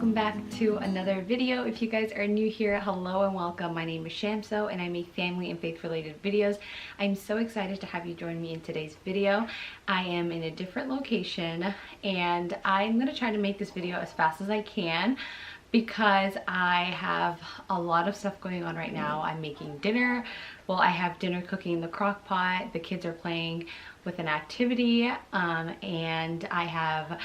welcome back to another video. If you guys are new here, hello and welcome. My name is Shamso and I make family and faith related videos. I'm so excited to have you join me in today's video. I am in a different location and I'm going to try to make this video as fast as I can because I have a lot of stuff going on right now. I'm making dinner. Well, I have dinner cooking in the crock pot. The kids are playing with an activity and I have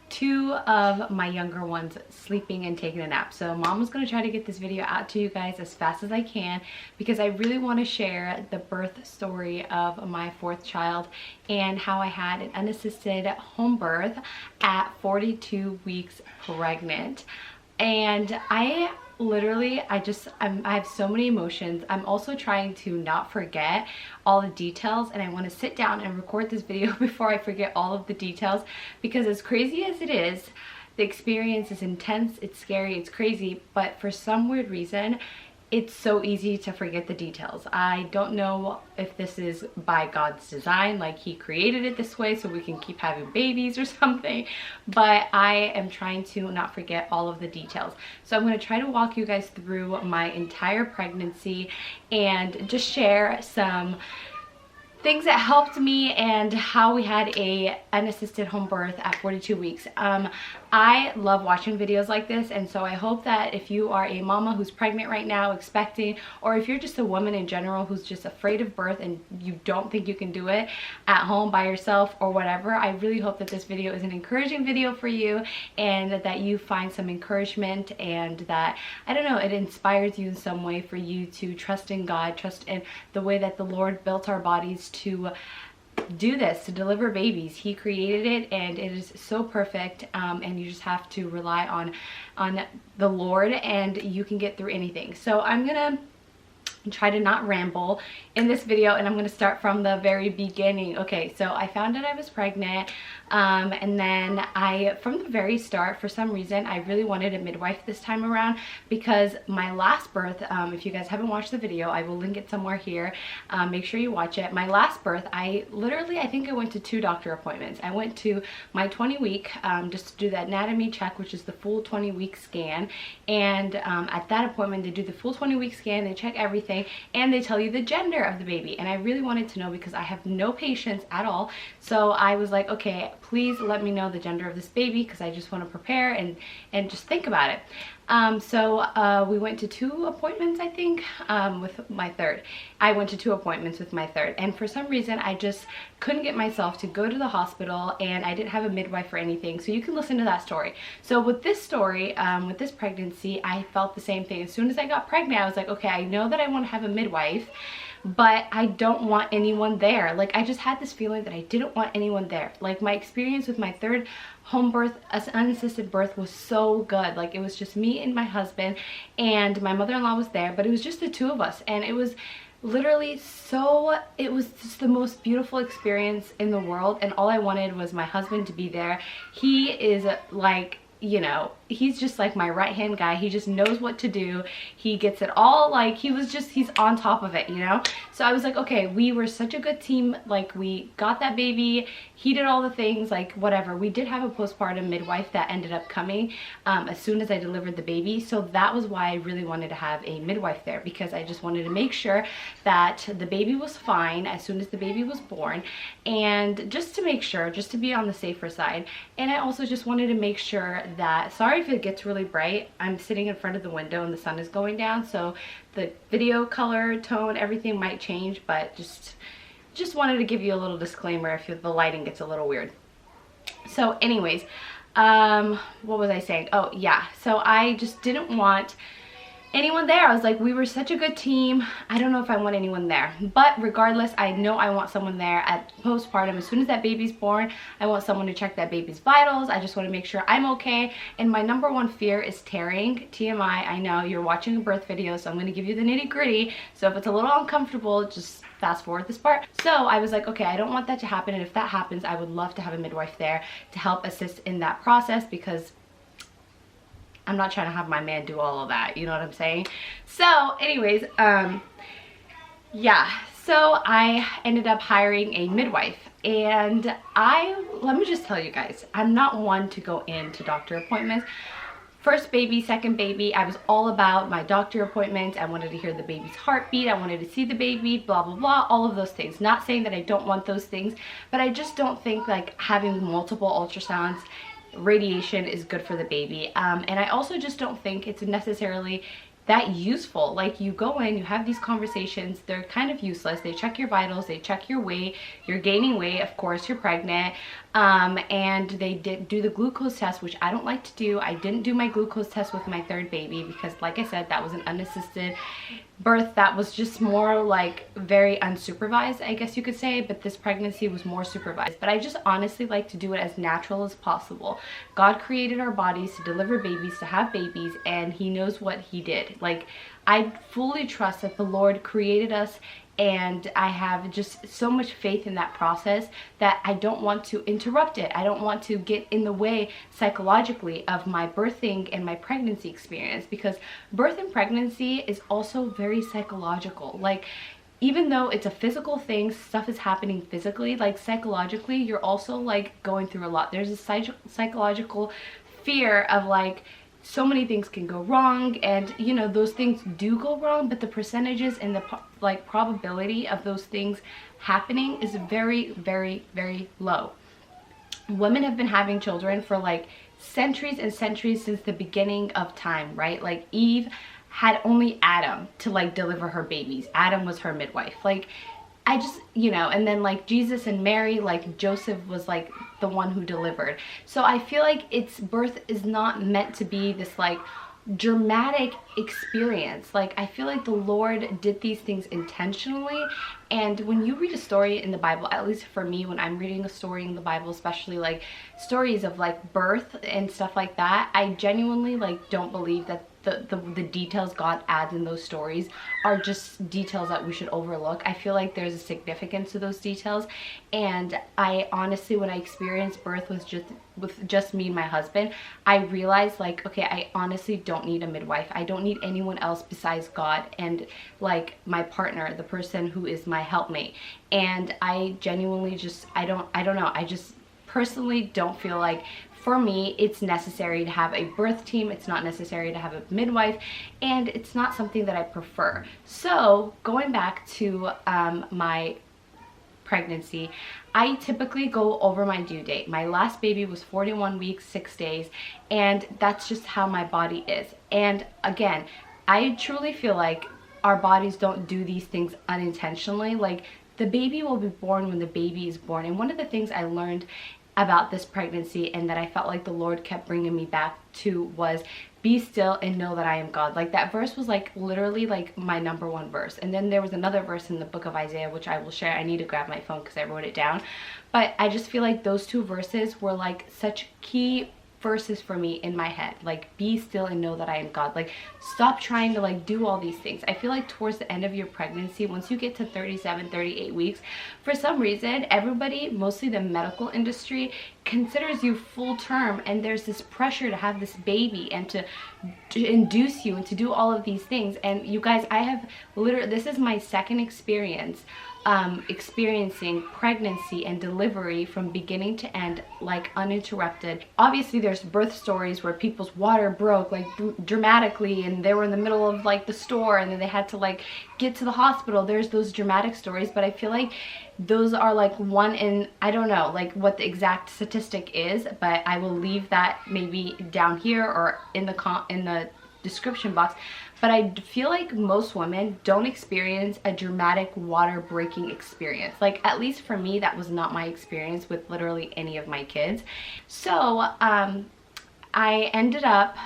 two of my younger ones sleeping and taking a nap. So mom was going to try to get this video out to you guys as fast as I can because I really want to share the birth story of my fourth child and how I had an unassisted home birth at 42 weeks pregnant. And I have so many emotions. I'm also trying to not forget all the details, and I want to sit down and record this video before I forget all of the details, because as crazy as it is, the experience is intense, it's scary, it's crazy, but for some weird reason, it's so easy to forget the details. I don't know if this is by God's design, like he created it this way so we can keep having babies or something, but I am trying to not forget all of the details. So I'm going to try to walk you guys through my entire pregnancy and just share some things that helped me and how we had a unassisted home birth at 42 weeks. I love watching videos like this, and so I hope that if you are a mama who's pregnant right now, expecting, or if you're just a woman in general who's just afraid of birth and you don't think you can do it at home by yourself or whatever, I really hope that this video is an encouraging video for you and that you find some encouragement and that, I don't know, it inspires you in some way for you to trust in God, trust in the way that the Lord built our bodies to do this, to deliver babies. He created it and it is so perfect, and you just have to rely on the Lord and you can get through anything. So I'm gonna try to not ramble in this video, and I'm going to start from the very beginning. Okay, so I found out I was pregnant, and then from the very start, for some reason, I really wanted a midwife this time around because my last birth, if you guys haven't watched the video, I will link it somewhere here. Make sure you watch it. My last birth, I think I went to 2 doctor appointments. I went to my 20-week just to do the anatomy check, which is the full 20-week scan, and at that appointment they do the full 20-week scan, they check everything, and they tell you the gender of the baby. And I really wanted to know because I have no patience at all. So I was like, okay, please let me know the gender of this baby because I just want to prepare and just think about it. So we went to 2 appointments, I think, with my third. I went to 2 appointments with my third, and for some reason I just couldn't get myself to go to the hospital, and I didn't have a midwife or anything, so you can listen to that story. So with this story, with this pregnancy, I felt the same thing. As soon as I got pregnant, I was like, okay, I know that I want to have a midwife, but I don't want anyone there. Like, I just had this feeling that I didn't want anyone there. Like, my experience with my third home birth, unassisted birth, was so good. Like, it was just me and my husband, and my mother-in-law was there, but it was just the 2 of us, and it was literally it was just the most beautiful experience in the world, and all I wanted was my husband to be there. He is like, you know, he's just like my right hand guy. He just knows what to do. He gets it all. Like, he's on top of it, you know? So I was like, okay, we were such a good team. Like, we got that baby. He did all the things, like, whatever. We did have a postpartum midwife that ended up coming as soon as I delivered the baby. So that was why I really wanted to have a midwife there, because I just wanted to make sure that the baby was fine as soon as the baby was born, and just to make sure, just to be on the safer side. And I also just wanted to make sure that, sorry if it gets really bright, I'm sitting in front of the window and the sun is going down, so the video color, tone, everything might change, but just wanted to give you a little disclaimer if the lighting gets a little weird. So anyways, what was I saying? Oh yeah, so I just didn't want anyone there. I was like, we were such a good team. I don't know if I want anyone there, but regardless, I know I want someone there at postpartum. As soon as that baby's born, I want someone to check that baby's vitals. I just want to make sure I'm okay. And my number 1 fear is tearing. TMI, I know you're watching a birth video, so I'm going to give you the nitty-gritty. So if it's a little uncomfortable, just fast forward this part. So I was like, okay, I don't want that to happen, and if that happens, I would love to have a midwife there to help assist in that process, because I'm not trying to have my man do all of that, you know what I'm saying? So anyways, yeah, so I ended up hiring a midwife, and let me just tell you guys, I'm not one to go into doctor appointments First baby, second baby, I was all about my doctor appointments. I wanted to hear the baby's heartbeat. I wanted to see the baby, blah, blah, blah, all of those things. Not saying that I don't want those things, but I just don't think like having multiple ultrasounds, radiation is good for the baby. And I also just don't think it's necessarily that useful. Like, you go in, you have these conversations, they're kind of useless. They check your vitals, they check your weight, you're gaining weight, of course, you're pregnant, and they do the glucose test, which I don't like to do. I didn't do my glucose test with my third baby because, like I said, that was an unassisted birth. That was just more like very unsupervised, I guess you could say, but this pregnancy was more supervised. But I just honestly like to do it as natural as possible. God created our bodies to deliver babies, to have babies, and he knows what he did. Like, I fully trust that the Lord created us, and I have just so much faith in that process that I don't want to interrupt it. I don't want to get in the way psychologically of my birthing and my pregnancy experience, because birth and pregnancy is also very psychological. Like, even though it's a physical thing, stuff is happening physically, like psychologically, you're also like going through a lot. There's a psychological fear of like, so many things can go wrong, and you know, those things do go wrong, but the percentages and the like probability of those things happening is very, very, very low. Women have been having children for like centuries and centuries, since the beginning of time, right? Like, Eve had only Adam to like deliver her babies. Adam was her midwife. Like, I just, you know, and then like Jesus and Mary, like Joseph was like the one who delivered. So I feel like its birth is not meant to be this like dramatic experience. Like, I feel like the Lord did these things intentionally. And when you read a story in the Bible, at least for me, when I'm reading a story in the Bible, especially like stories of like birth and stuff like that, I genuinely like don't believe that the details God adds in those stories are just details that we should overlook. I feel like there's a significance to those details, and I honestly, when I experienced birth with just me and my husband, I realized like, okay, I honestly don't need a midwife. I don't need anyone else besides God and like my partner, the person who is my helpmate. And I genuinely just, I don't know, I just personally don't feel like, for me, it's necessary to have a birth team. It's not necessary to have a midwife, and it's not something that I prefer. So going back to my pregnancy, I typically go over my due date. My last baby was 41 weeks, 6 days, and that's just how my body is. And again, I truly feel like our bodies don't do these things unintentionally. Like, the baby will be born when the baby is born. And one of the things I learned about this pregnancy, and that I felt like the Lord kept bringing me back to, was be still and know that I am God. Like, that verse was like literally like my #1 verse. And then there was another verse in the book of Isaiah, which I will share. I need to grab my phone because I wrote it down, but I just feel like those two verses were like such key verses for me in my head. Like, be still and know that I am God. Like, stop trying to like do all these things. I feel like towards the end of your pregnancy, once you get to 37, 38 weeks, for some reason, everybody, mostly the medical industry, considers you full term, and there's this pressure to have this baby and to induce you and to do all of these things. And you guys, I have literally, this is my second experience experiencing pregnancy and delivery from beginning to end, like uninterrupted. Obviously there's birth stories where people's water broke like dramatically, and they were in the middle of like the store, and then they had to like get to the hospital. There's those dramatic stories, but I feel like those are like one in, I don't know like what the exact statistic is, but I will leave that maybe down here or in the description box. But I feel like most women don't experience a dramatic water breaking experience. Like, at least for me, that was not my experience with literally any of my kids. So I ended up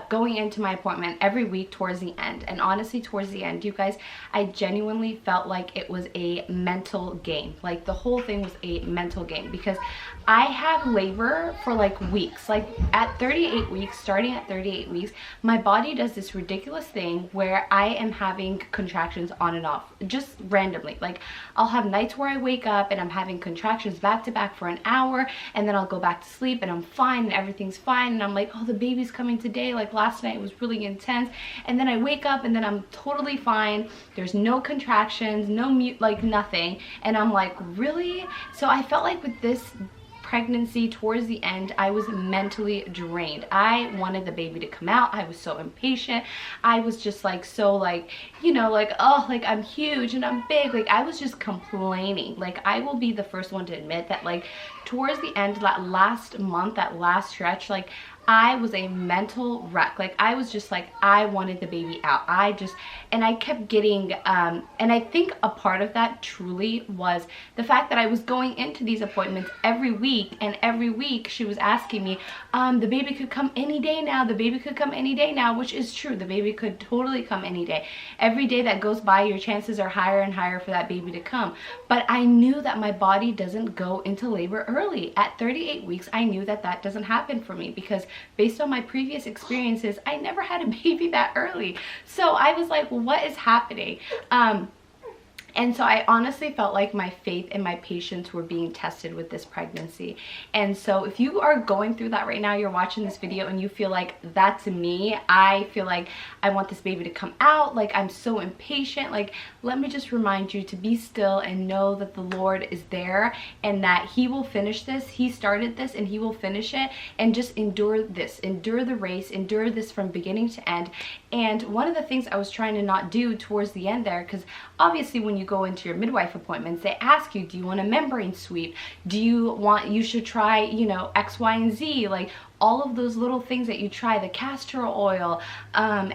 going into my appointment every week towards the end. And honestly, towards the end, you guys, I genuinely felt like it was a mental game. Like, the whole thing was a mental game, because I had labor for like weeks. Like, at 38 weeks, starting at 38 weeks, my body does this ridiculous thing where I am having contractions on and off, just randomly. Like, I'll have nights where I wake up and I'm having contractions back to back for an hour, and then I'll go back to sleep and I'm fine and everything's fine, and I'm like, oh, the baby's coming today. Like, last night was really intense. And then I wake up and then I'm totally fine. There's no contractions, no mute, like nothing. And I'm like, really? So I felt like with this pregnancy, towards the end, I was mentally drained. I wanted the baby to come out. I was so impatient. I was just like, so like, you know, like, oh, like I'm huge and I'm big. Like I was just complaining. Like I will be the first one to admit that like towards the end, that last month, that last stretch, like I was a mental wreck. Like I was just like, I wanted the baby out. And I kept getting, and I think a part of that truly was the fact that I was going into these appointments every week, and every week she was asking me, the baby could come any day now, the baby could come any day now, which is true. The baby could totally come any day. Every day that goes by, your chances are higher and higher for that baby to come. But I knew that my body doesn't go into labor early. At 38 weeks, I knew that that doesn't happen for me because based on my previous experiences, I never had a baby that early. So I was like, what is happening? And so I honestly felt like my faith and my patience were being tested with this pregnancy. And so if you are going through that right now, you're watching this video and you feel like that's me, I feel like I want this baby to come out, like I'm so impatient, like let me just remind you to be still and know that the Lord is there and that he will finish this. He started this and he will finish it, and just endure this, endure the race, endure this from beginning to end. And one of the things I was trying to not do towards the end there, because obviously when you go into your midwife appointments, they ask you, do you want a membrane sweep? Do you should try, you know, X, Y, and Z, like all of those little things that you try, the castor oil,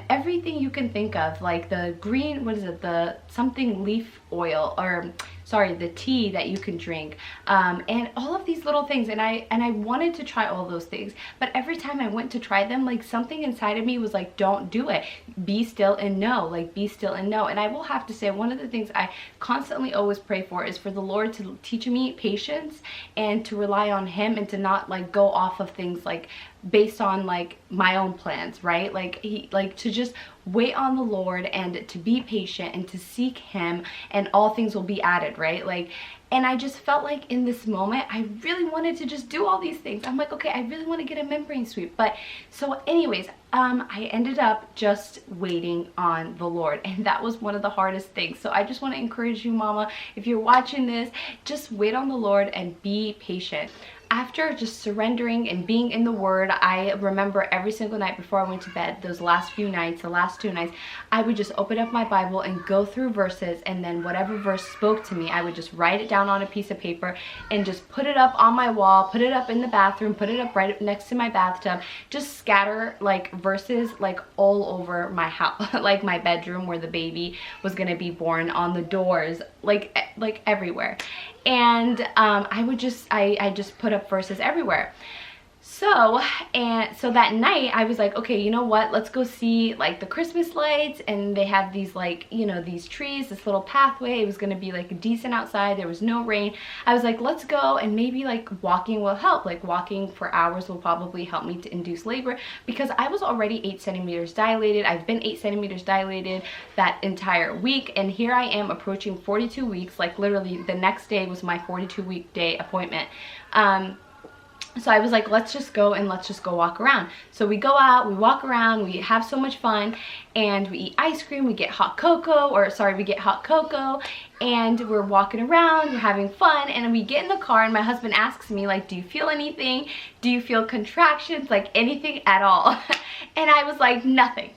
everything you can think of, like the green, what is it, the something leaf oil, or sorry, the tea that you can drink, and all of these little things. And I wanted to try all those things, but every time I went to try them, like something inside of me was like, don't do it, be still and know, like be still and know. And I will have to say, one of the things I constantly always pray for is for the Lord to teach me patience and to rely on him, and to not like go off of things like based on like my own plans, right? Like to just wait on the Lord and to be patient and to seek him, and all things will be added, right? Like, and I just felt like in this moment, I really wanted to just do all these things. I'm like, okay, I really want to get a membrane sweep. But so anyways, I ended up just waiting on the Lord, and that was one of the hardest things. So I just want to encourage you, mama, if you're watching this, just wait on the Lord and be patient. After just surrendering and being in the Word, I remember every single night before I went to bed, those last few nights, the last 2 nights, I would just open up my Bible and go through verses, and then whatever verse spoke to me, I would just write it down on a piece of paper and just put it up on my wall, put it up in the bathroom, put it up right next to my bathtub, just scatter like verses like all over my house, like my bedroom where the baby was gonna be born, on the doors, like everywhere. And I just put up verses everywhere. So that night I was like, okay, you know what, let's go see like the Christmas lights, and they have these like, you know, these trees, this little pathway. It was gonna be like decent outside, there was no rain. I was like, let's go, and maybe like walking will help, like walking for hours will probably help me to induce labor, because I was already 8 centimeters dilated. I've been 8 centimeters dilated that entire week, and here I am approaching 42 weeks, like literally the next day was my 42-week day appointment. So I was like, let's just go and let's just go walk around. So we go out, we walk around, we have so much fun, and we eat ice cream, we get hot cocoa, and we're walking around, we're having fun, and we get in the car, and my husband asks me, like, do you feel anything? Do you feel contractions? Like anything at all? And I was like, nothing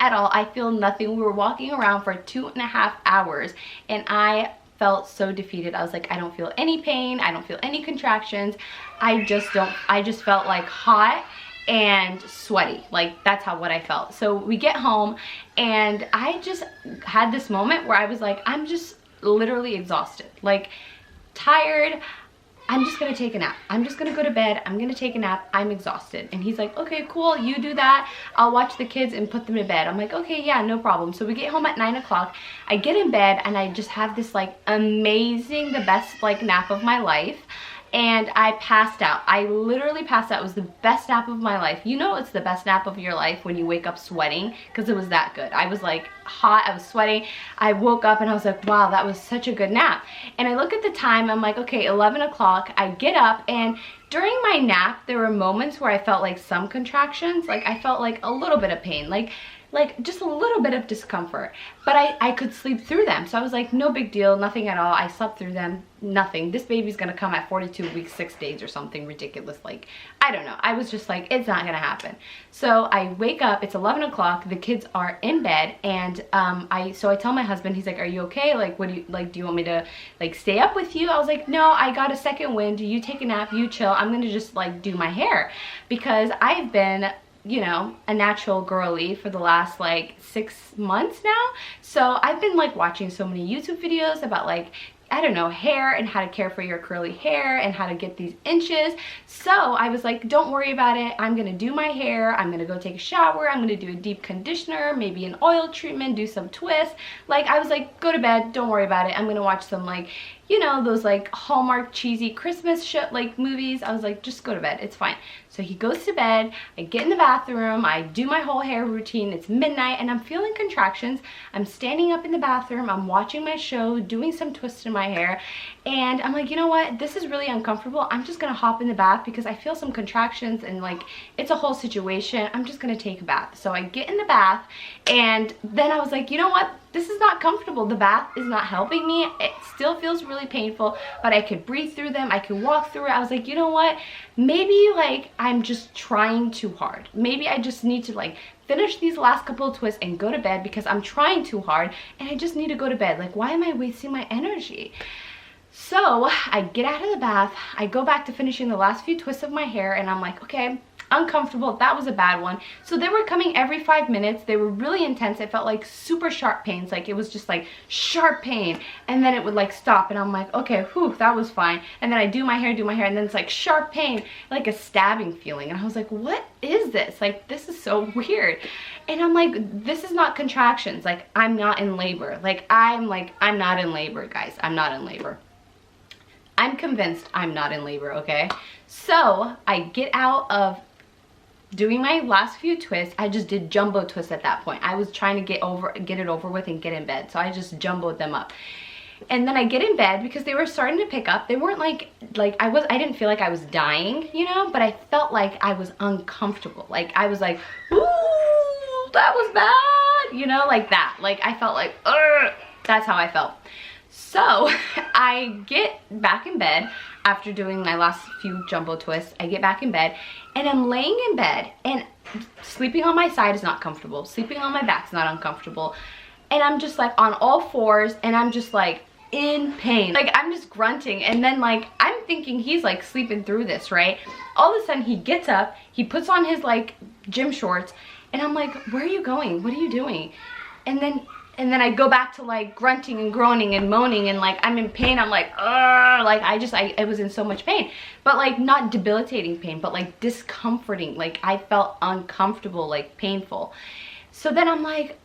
at all. I feel nothing. We were walking around for 2.5 hours, and I felt so defeated. I was like, I don't feel any pain, I don't feel any contractions. I just felt like hot and sweaty. Like that's what I felt. So we get home, and I just had this moment where I was like, I'm just literally exhausted, like tired. I'm just gonna take a nap. I'm just gonna go to bed. I'm gonna take a nap. I'm exhausted. And he's like, okay, cool, you do that. I'll watch the kids and put them to bed. I'm like, okay, yeah, no problem. So we get home at 9 o'clock. I get in bed, and I just have this like amazing, the best like nap of my life. And I passed out. I literally passed out. It was the best nap of my life. You know it's the best nap of your life when you wake up sweating, because it was that good. I was like hot, I was sweating. I woke up and I was like, wow, that was such a good nap. And I look at the time, I'm like, okay, 11 o'clock. I get up, and during my nap, there were moments where I felt like some contractions. Like I felt like a little bit of pain. Like like just a little bit of discomfort, but I could sleep through them. So I was like, no big deal, nothing at all. I slept through them, nothing. This baby's gonna come at 42 weeks, 6 days or something ridiculous. Like, I don't know. I was just like, it's not gonna happen. So I wake up, it's 11 o'clock, the kids are in bed, and I tell my husband, he's like, are you okay? Like, what do you, like, do you want me to like stay up with you? I was like, no, I got a second wind. You take a nap, you chill. I'm gonna just like do my hair, because I've been, you know, a natural girly for the last like 6 months now. So I've been like watching so many YouTube videos about like, I don't know, hair and how to care for your curly hair and how to get these inches. So I was like, don't worry about it. I'm gonna do my hair. I'm gonna go take a shower. I'm gonna do a deep conditioner, maybe an oil treatment, do some twists. Like, I was like, go to bed. Don't worry about it. I'm gonna watch some like, you know, those like Hallmark cheesy Christmas like movies. I was like, just go to bed. It's fine. So he goes to bed. I get in the bathroom. I do my whole hair routine. It's midnight and I'm feeling contractions. I'm standing up in the bathroom. I'm watching my show, doing some twists in my hair. And I'm like, you know what? This is really uncomfortable. I'm just gonna hop in the bath because I feel some contractions and like it's a whole situation. I'm just gonna take a bath. So I get in the bath, and then I was like, you know what? This is not comfortable. The bath is not helping me. It still feels really painful, but I could breathe through them. I could walk through it. I was like, you know what? Maybe like I'm just trying too hard. Maybe I just need to like finish these last couple of twists and go to bed because I'm trying too hard and I just need to go to bed. Like, why am I wasting my energy? So I get out of the bath. I go back to finishing the last few twists of my hair, and I'm like, okay, uncomfortable. That was a bad one. So they were coming every 5 minutes. They were really intense. It felt like super sharp pains. Like, it was just like sharp pain, and then it would like stop, and I'm like, okay, whew, that was fine. And then I do my hair, and then it's like sharp pain, like a stabbing feeling. And I was like, what is this? Like, this is so weird. And I'm like, this is not contractions. Like, I'm not in labor. I'm not in labor, guys. I'm not in labor. I'm convinced I'm not in labor, okay? So I get out of doing my last few twists. I just did jumbo twists at that point. I was trying to get it over with and get in bed. So I just jumboed them up. And then I get in bed because they were starting to pick up. They weren't like I didn't feel like I was dying, you know, but I felt like I was uncomfortable. Like, I was like, ooh, that was bad, you know, like that. Like, I felt like, ugh. That's how I felt. So I get back in bed after doing my last few jumbo twists. I get back in bed and I'm laying in bed, and sleeping on my side is not comfortable. Sleeping on my back is not uncomfortable. And I'm just like on all fours, and I'm just like in pain. Like, I'm just grunting, and then like I'm thinking he's like sleeping through this, right? All of a sudden he gets up, he puts on his like gym shorts, and I'm like, where are you going? What are you doing? And then I go back to like grunting and groaning and moaning, and like I'm in pain. I'm like, ugh, like I was in so much pain, but like not debilitating pain, but like discomforting. Like, I felt uncomfortable, like painful. So then I'm like,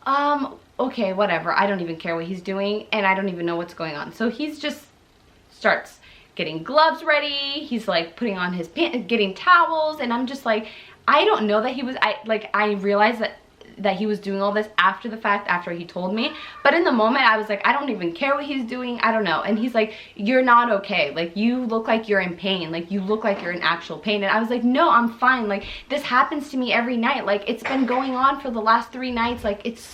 okay, whatever. I don't even care what he's doing, and I don't even know what's going on. So he's just starts getting gloves ready. He's like putting on his pants, getting towels, and I'm just like, I don't know that he was, I realized that he was doing all this after the fact, after he told me. But in the moment, I was like, I don't even care what he's doing. I don't know. And he's like, you're not okay. Like, you look like you're in pain. Like, you look like you're in actual pain. And I was like, no, I'm fine. Like, this happens to me every night. Like, it's been going on for the last 3 nights. Like, it's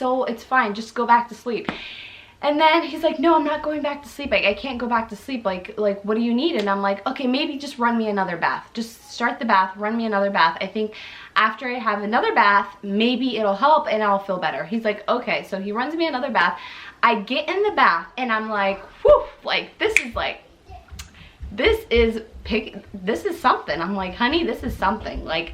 fine. Just go back to sleep. And then he's like, no, I'm not going back to sleep. I can't go back to sleep. Like, what do you need? And I'm like, okay, maybe just run me another bath. Just start the bath, run me another bath. I think after I have another bath, maybe it'll help and I'll feel better. He's like, okay. So he runs me another bath. I get in the bath and I'm like, whew, like, this is something. I'm like, honey, this is something. Like,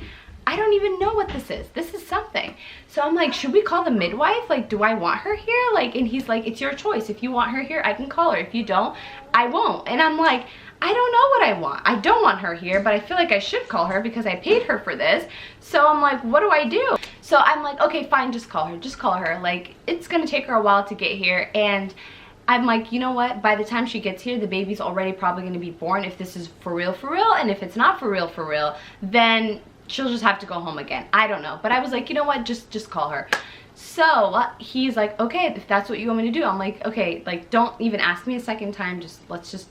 I don't even know what this is. This is something. So I'm like, should we call the midwife? Like, do I want her here? Like, and he's like, it's your choice. If you want her here, I can call her. If you don't, I won't. And I'm like, I don't know what I want. I don't want her here, but I feel like I should call her because I paid her for this. So I'm like, what do I do? So I'm like, okay, fine, just call her. Just call her. Like, it's gonna take her a while to get here. And I'm like, you know what? By the time she gets here, the baby's already probably gonna be born, if this is for real, and if it's not for real, then she'll just have to go home again. I don't know. But I was like, you know what? Just call her. So he's like, okay, if that's what you want me to do. I'm like, okay, like, don't even ask me a second time. Let's just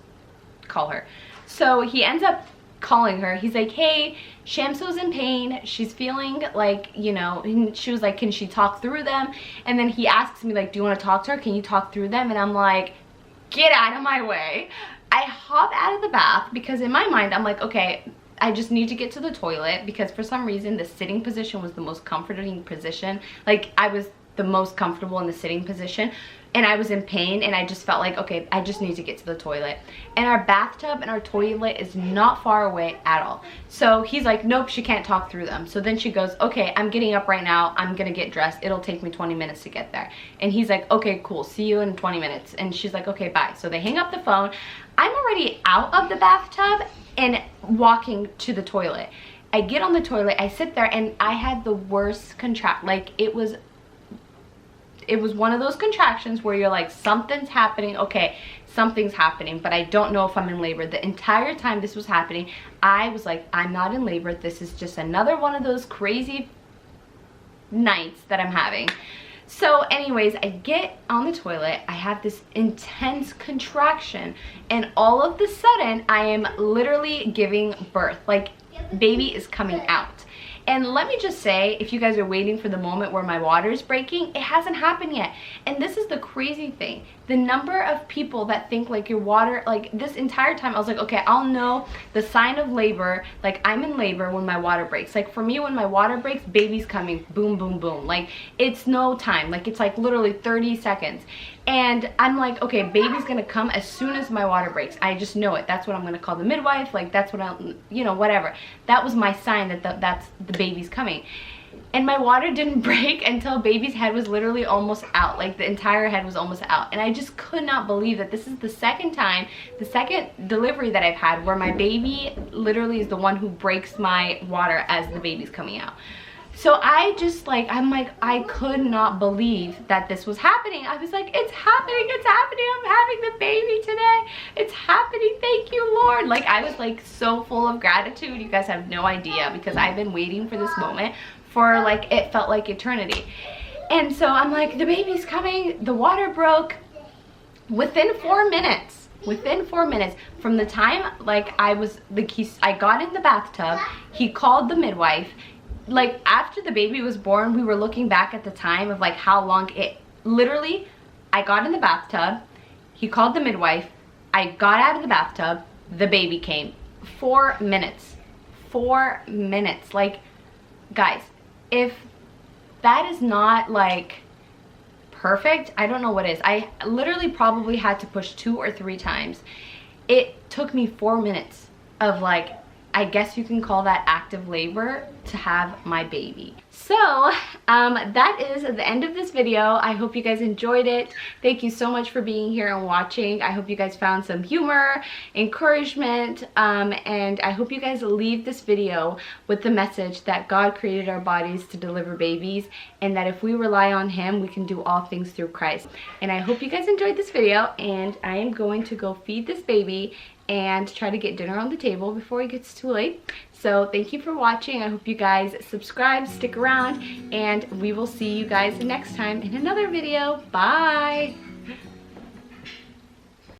call her. So he ends up calling her. He's like, hey, Shamso's in pain. She's feeling like, you know, and she was like, can she talk through them? And then he asks me like, do you want to talk to her? Can you talk through them? And I'm like, get out of my way. I hop out of the bath because in my mind, I'm like, okay, I just need to get to the toilet, because for some reason the sitting position was the most comforting position. Like, I was the most comfortable in the sitting position, and I was in pain, and I just felt like, okay, I just need to get to the toilet. And our bathtub and our toilet is not far away at all. So he's like, nope, she can't talk through them. So then she goes, okay, I'm getting up right now. I'm gonna get dressed. It'll take me 20 minutes to get there. And he's like, okay, cool. See you in 20 minutes. And she's like, okay, bye. So they hang up the phone. I'm already out of the bathtub and walking to the toilet. I get on the toilet, I sit there, and I had the worst like, it was one of those contractions where you're like, something's happening, okay, something's happening, but I don't know if I'm in labor. The entire time this was happening, I was like, I'm not in labor. This is just another one of those crazy nights that I'm having. So anyways, I get on the toilet, I have this intense contraction, and all of the sudden I am literally giving birth. Like, baby is coming out. And let me just say, if you guys are waiting for the moment where my water is breaking, it hasn't happened yet. And this is the crazy thing. The number of people that think like your water, like this entire time I was like, okay, I'll know the sign of labor, like I'm in labor when my water breaks. Like for me, when my water breaks, baby's coming, boom, boom, boom. Like it's no time, like it's like literally 30 seconds. And I'm like, okay, baby's gonna come as soon as my water breaks. I just know it. That's what I'm gonna call the midwife. Like that's what I'm, you know, whatever. That was my sign that that's the baby's coming. And my water didn't break until baby's head was literally almost out. Like the entire head was almost out. And I just could not believe that this is the second time, the second delivery that I've had where my baby literally is the one who breaks my water as the baby's coming out. So I just like, I'm like, I could not believe that this was happening. I was like, it's happening, I'm having the baby today. It's happening, thank you, Lord. Like I was like so full of gratitude. You guys have no idea, because I've been waiting for this moment for like, it felt like eternity. And so I'm like, the baby's coming, the water broke within 4 minutes. Within 4 minutes from the time like I got in the bathtub, he called the midwife. Like after the baby was born, we were looking back at the time of like how long it literally, I got in the bathtub, he called the midwife, I got out of the bathtub, the baby came. 4 minutes. 4 minutes. Like, guys, if that is not like perfect, I don't know what is. I literally probably had to push 2 or 3 times. It took me 4 minutes of like, I guess you can call that active labor to have my baby. So that is the end of this video. I hope you guys enjoyed it. Thank you so much for being here and watching. I hope you guys found some humor, encouragement, and I hope you guys leave this video with the message that God created our bodies to deliver babies, and that if we rely on Him, we can do all things through Christ. And I hope you guys enjoyed this video, and I am going to go feed this baby and try to get dinner on the table before it gets too late. So thank you for watching. I hope you guys subscribe, stick around, and we will see you guys next time in another video. Bye!